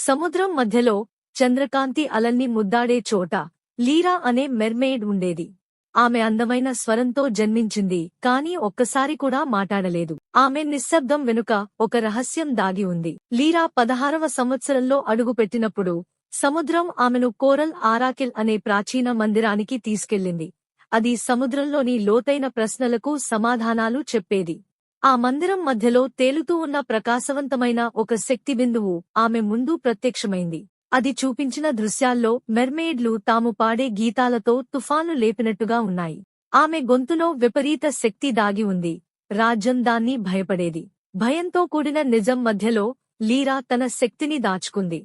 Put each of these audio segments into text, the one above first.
సముద్రం మధ్యలో చంద్రకాంతి అలల్ని ముద్దాడే చోట లీరా అనే మెర్మెయిడ్ ఉండేది. ఆమె అందమైన స్వరంతో జన్మించింది, కాని ఒక్కసారి కూడా మాట్లాడలేదు. ఆమె నిశ్శబ్దం వెనుక ఒక రహస్యం దాగి ఉంది. లీరా 16వ సంవత్సరంలో అడుగుపెట్టినప్పుడు సముద్రం ఆమెను కోరల్ ఆరాకిల్ అనే ప్రాచీన మందిరానికి తీసుకెళ్ళింది. అది సముద్రంలోని లోతైన ప్రశ్నలకు సమాధానాలు చెప్పేది. ఆ మందిరం మధ్యలో తేలుతూ ఉన్న ప్రకాశవంతమైన ఒక శక్తి బిందువు ఆమె ముందు ప్రత్యక్షమైంది. అది చూపించిన దృశ్యాల్లో మెర్మెయిడ్లు తాము పాడే గీతాలతో తుఫాను లేపినట్టుగా ఉన్నాయి. ఆమె గొంతులో విపరీత శక్తి దాగి ఉంది. రాజ్యం దాన్ని భయపడేది. భయంతో కూడిన నిజం మధ్యలో లీరా తన శక్తిని దాచుకుంది.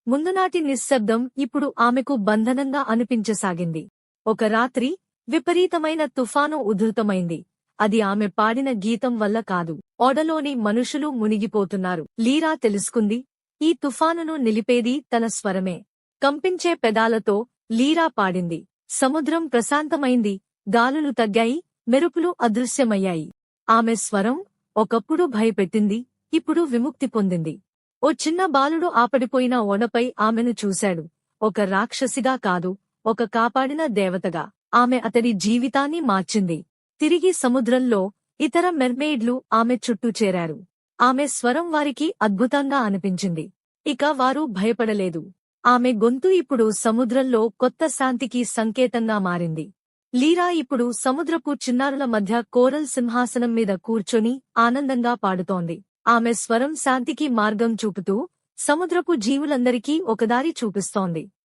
ముందునాటి నిశ్శబ్దం ఇప్పుడు ఆమెకు బంధనంగా అనిపించసాగింది. ఒక రాత్రి విపరీతమైన తుఫాను ఉధృతమైంది. అది ఆమె పాడిన గీతం వల్ల కాదు, ఓడలోని మనుషులు మునిగిపోతున్నారు. లీరా తెలుసుకుంది, ఈ తుఫానును నిలిపేది తన స్వరమే. కంపించే పెదాలతో లీరా పాడింది. సముద్రం ప్రశాంతమైంది, గాలులు తగ్గాయి, మెరుపులు అదృశ్యమయ్యాయి. ఆమె స్వరం ఒకప్పుడు భయపెట్టింది, ఇప్పుడు విముక్తి పొందింది. ఓ చిన్న బాలుడు ఆపడిపోయిన ఓడపై ఆమెను చూశాడు. ఒక రాక్షసిగా కాదు, ఒక కాపాడిన దేవతగా. ఆమె అతడి జీవితాన్ని మార్చింది. తిరిగి సముద్రంలో ఇతర మెర్మెయిడ్లు ఆమె చుట్టూ చేరారు. ఆమె స్వరం వారికి అద్భుతంగా అనిపించింది. ఇక వారు భయపడలేదు. ఆమె గొంతు ఇప్పుడు సముద్రంలో కొత్త శాంతికి సంకేతంగా మారింది. లీరా ఇప్పుడు సముద్రపు చిన్నారుల మధ్య కోరల్ సింహాసనం మీద కూర్చొని ఆనందంగా పాడుతోంది. ఆమె స్వరం శాంతికి మార్గం చూపుతూ సముద్రపు జీవులందరికీ ఒకదారి చూపిస్తోంది.